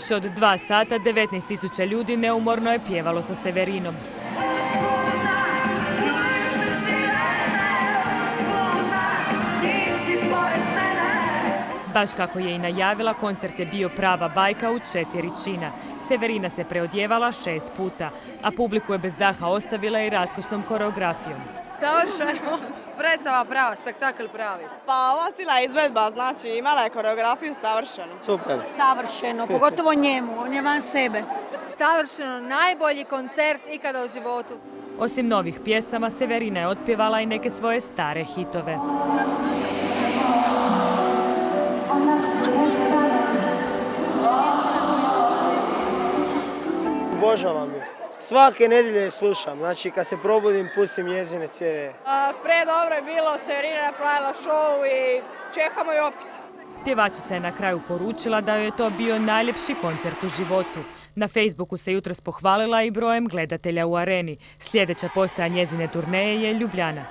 Više od 2 sata 19.000 ljudi neumorno je pjevalo sa Severinom. Baš kako je i najavila, koncert je bio prava bajka u 4 čina. Severina se preodjevala 6 puta, a publiku je bez daha ostavila i raskošnom koreografijom. Savršeno. Predstava prava, spektakl pravi. Pa ova cijela izvedba, znači imala je koreografiju savršenu. Super. Savršeno, pogotovo njemu, on je van sebe. Savršeno, najbolji koncert ikada u životu. Osim novih pjesama, Severina je otpjevala i neke svoje stare hitove. Obožavam je. Svake nedjelje je slušam, znači kad se probudim pustim njezine CD. Predobro je bilo, Severina je napravila show i čekamo i opet. Pjevačica je na kraju poručila da joj je to bio najljepši koncert u životu. Na Facebooku se jutros pohvalila i brojem gledatelja u areni. Sljedeća postaja njezine turneje je Ljubljana.